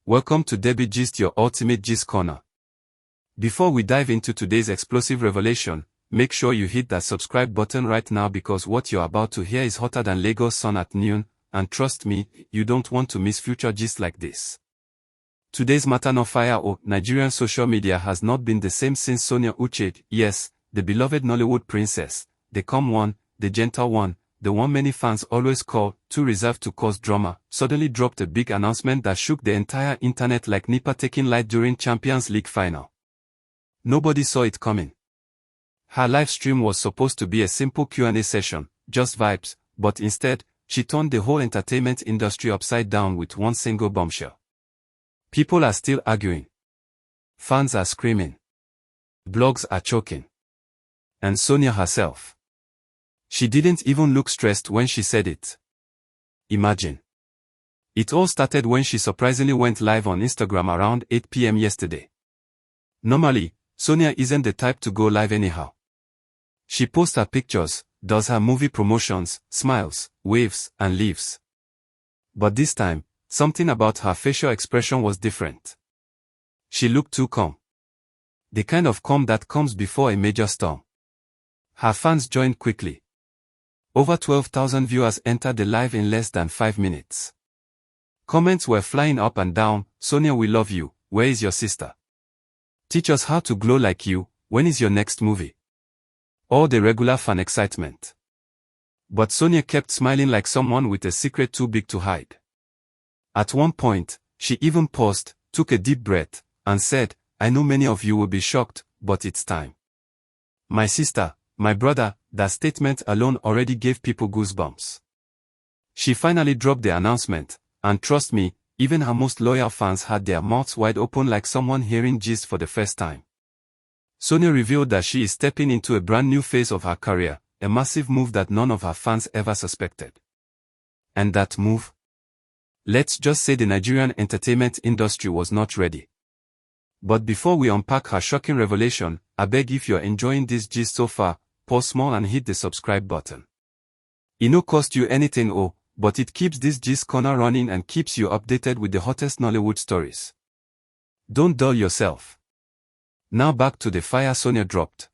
Welcome to Debbie Gist, your ultimate gist corner. Before we dive into today's explosive revelation, make sure you hit that subscribe button right now because what you're about to hear is hotter than Lagos sun at noon, and trust me, you don't want to miss future gist like this. Today's matter no fire. Nigerian social media has not been the same since Sonia Uche, yes, the beloved Nollywood princess, the calm one, the gentle one, the one many fans always call too reserved to cause drama, suddenly dropped a big announcement that shook the entire internet like NEPA taking light during Champions League final. Nobody saw it coming. Her live stream was supposed to be a simple Q&A session, just vibes, but instead, she turned the whole entertainment industry upside down with one single bombshell. People are still arguing. Fans are screaming. Blogs are choking. And Sonia herself. She didn't even look stressed when she said it. Imagine. It all started when she surprisingly went live on Instagram around 8 p.m. yesterday. Normally, Sonia isn't the type to go live anyhow. She posts her pictures, does her movie promotions, smiles, waves, and leaves. But this time, something about her facial expression was different. She looked too calm. The kind of calm that comes before a major storm. Her fans joined quickly. Over 12,000 viewers entered the live in less than 5 minutes. Comments were flying up and down. Sonia, we love you. Where is your sister? Teach us how to glow like you. When is your next movie? All the regular fan excitement. But Sonia kept smiling like someone with a secret too big to hide. At one point, she even paused, took a deep breath, and said, I know many of you will be shocked, but it's time. My sister, my brother, that statement alone already gave people goosebumps. She finally dropped the announcement, and trust me, even her most loyal fans had their mouths wide open like someone hearing gist for the first time. Sonia revealed that she is stepping into a brand new phase of her career, a massive move that none of her fans ever suspected. And that move? Let's just say the Nigerian entertainment industry was not ready. But before we unpack her shocking revelation, I beg if you're enjoying this gist so far, pause small and hit the subscribe button. It no cost you anything, but it keeps this gist corner running and keeps you updated with the hottest Nollywood stories. Don't dull yourself. Now back to the fire Sonia dropped.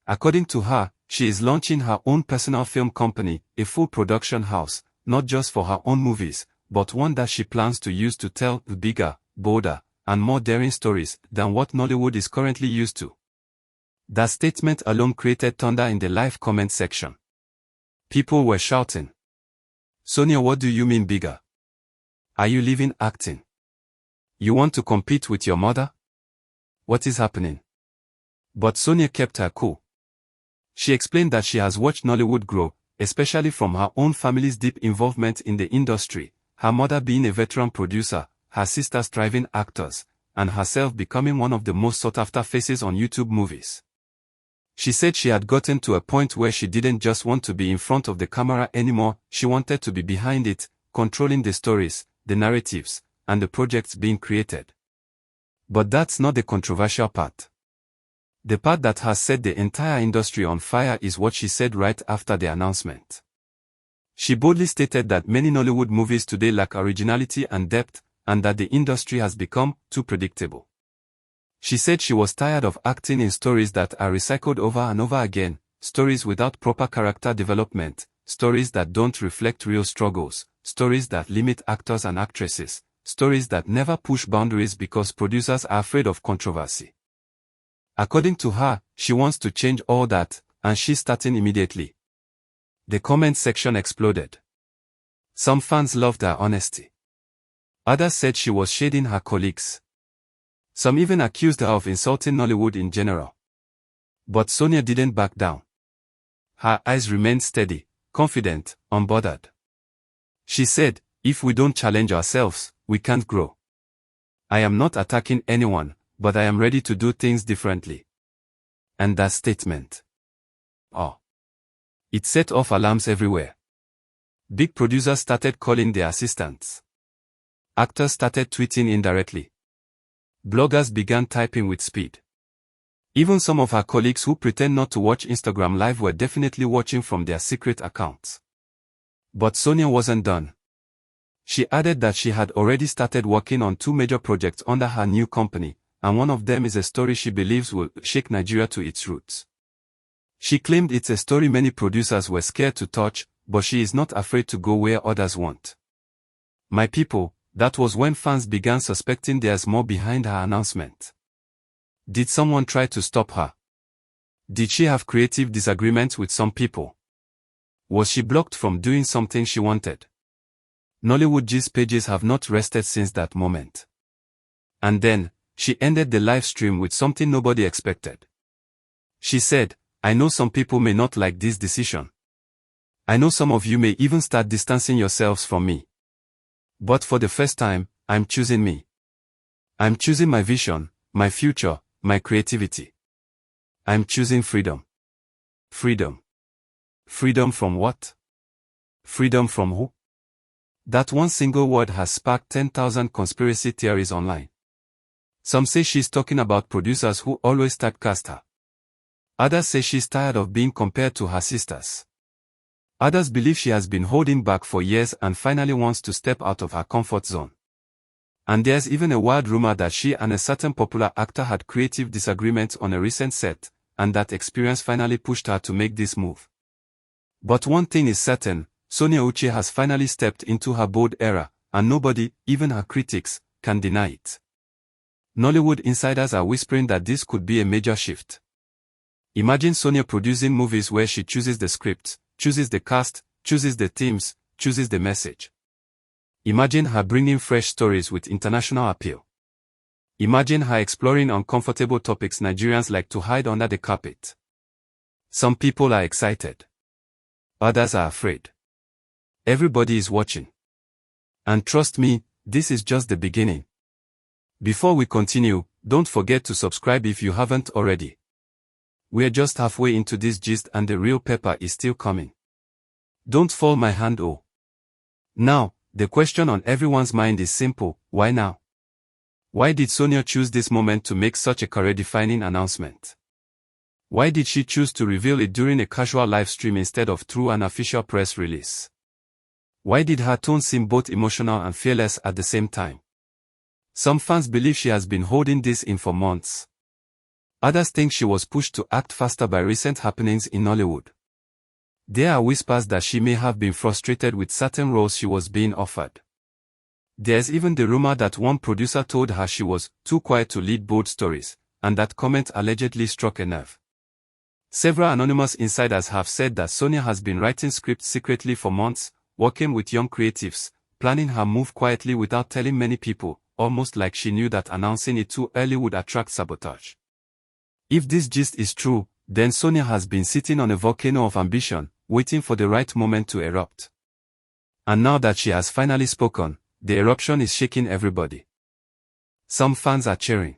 According to her, she is launching her own personal film company, a full production house, not just for her own movies, but one that she plans to use to tell bigger, bolder, and more daring stories than what Nollywood is currently used to. That statement alone created thunder in the live comment section. People were shouting. Sonia, what do you mean bigger? Are you leaving acting? You want to compete with your mother? What is happening? But Sonia kept her cool. She explained that she has watched Nollywood grow, especially from her own family's deep involvement in the industry, her mother being a veteran producer, her sisters thriving actors, and herself becoming one of the most sought-after faces on YouTube movies. She said she had gotten to a point where she didn't just want to be in front of the camera anymore, she wanted to be behind it, controlling the stories, the narratives, and the projects being created. But that's not the controversial part. The part that has set the entire industry on fire is what she said right after the announcement. She boldly stated that many Nollywood movies today lack originality and depth, and that the industry has become too predictable. She said she was tired of acting in stories that are recycled over and over again, stories without proper character development, stories that don't reflect real struggles, stories that limit actors and actresses, stories that never push boundaries because producers are afraid of controversy. According to her, she wants to change all that, and she's starting immediately. The comment section exploded. Some fans loved her honesty. Others said she was shading her colleagues. Some even accused her of insulting Nollywood in general. But Sonia didn't back down. Her eyes remained steady, confident, unbothered. She said, if we don't challenge ourselves, we can't grow. I am not attacking anyone, but I am ready to do things differently. And that statement. It set off alarms everywhere. Big producers started calling their assistants. Actors started tweeting indirectly. Bloggers began typing with speed. Even some of her colleagues who pretend not to watch Instagram Live were definitely watching from their secret accounts. But Sonia wasn't done. She added that she had already started working on 2 major projects under her new company, and one of them is a story she believes will shake Nigeria to its roots. She claimed it's a story many producers were scared to touch, but she is not afraid to go where others won't. My people, that was when fans began suspecting there's more behind her announcement. Did someone try to stop her? Did she have creative disagreements with some people? Was she blocked from doing something she wanted? Nollywood Gist pages have not rested since that moment. And then, she ended the live stream with something nobody expected. She said, "I know some people may not like this decision. I know some of you may even start distancing yourselves from me. But for the first time, I'm choosing me. I'm choosing my vision, my future, my creativity. I'm choosing freedom." Freedom. Freedom from what? Freedom from who? That one single word has sparked 10,000 conspiracy theories online. Some say she's talking about producers who always typecast her. Others say she's tired of being compared to her sisters. Others believe she has been holding back for years and finally wants to step out of her comfort zone. And there's even a wild rumor that she and a certain popular actor had creative disagreements on a recent set, and that experience finally pushed her to make this move. But one thing is certain, Sonia Uche has finally stepped into her bold era, and nobody, even her critics, can deny it. Nollywood insiders are whispering that this could be a major shift. Imagine Sonia producing movies where she chooses the script, chooses the cast, chooses the themes, chooses the message. Imagine her bringing fresh stories with international appeal. Imagine her exploring uncomfortable topics Nigerians like to hide under the carpet. Some people are excited. Others are afraid. Everybody is watching. And trust me, this is just the beginning. Before we continue, don't forget to subscribe if you haven't already. We're just halfway into this gist and the real pepper is still coming. Don't fall my hand, oh. Now, the question on everyone's mind is simple: why now? Why did Sonia choose this moment to make such a career-defining announcement? Why did she choose to reveal it during a casual live stream instead of through an official press release? Why did her tone seem both emotional and fearless at the same time? Some fans believe she has been holding this in for months. Others think she was pushed to act faster by recent happenings in Nollywood. There are whispers that she may have been frustrated with certain roles she was being offered. There's even the rumor that one producer told her she was too quiet to lead bold stories, and that comment allegedly struck a nerve. Several anonymous insiders have said that Sonia has been writing scripts secretly for months, working with young creatives, planning her move quietly without telling many people, almost like she knew that announcing it too early would attract sabotage. If this gist is true, then Sonia has been sitting on a volcano of ambition, waiting for the right moment to erupt. And now that she has finally spoken, the eruption is shaking everybody. Some fans are cheering.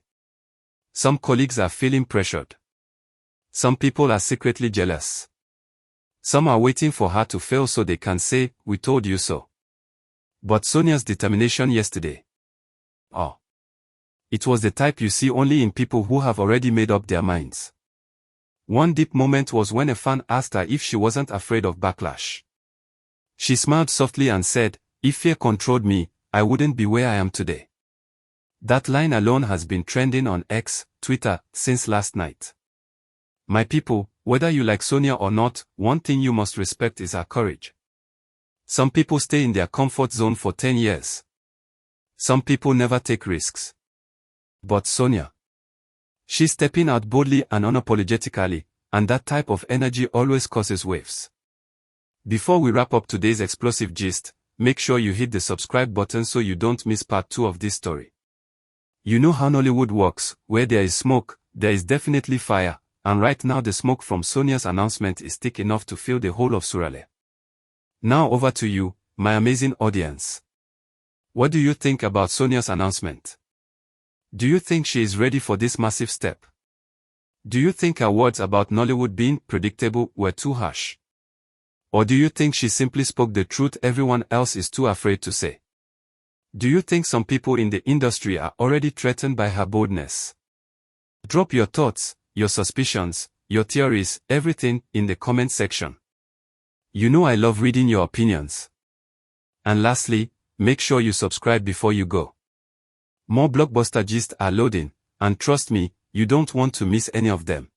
Some colleagues are feeling pressured. Some people are secretly jealous. Some are waiting for her to fail so they can say, "We told you so." But Sonia's determination yesterday. Oh. It was the type you see only in people who have already made up their minds. One deep moment was when a fan asked her if she wasn't afraid of backlash. She smiled softly and said, "If fear controlled me, I wouldn't be where I am today." That line alone has been trending on X, Twitter, since last night. My people, whether you like Sonia or not, one thing you must respect is her courage. Some people stay in their comfort zone for 10 years. Some people never take risks. But Sonia, she's stepping out boldly and unapologetically, and that type of energy always causes waves. Before we wrap up today's explosive gist, make sure you hit the subscribe button so you don't miss part 2 of this story. You know how Nollywood works: where there is smoke, there is definitely fire, and right now the smoke from Sonia's announcement is thick enough to fill the whole of Surale. Now over to you, my amazing audience. What do you think about Sonia's announcement? Do you think she is ready for this massive step? Do you think her words about Nollywood being predictable were too harsh? Or do you think she simply spoke the truth everyone else is too afraid to say? Do you think some people in the industry are already threatened by her boldness? Drop your thoughts, your suspicions, your theories, everything in the comment section. You know I love reading your opinions. And lastly, make sure you subscribe before you go. More blockbuster gist are loading, and trust me, you don't want to miss any of them.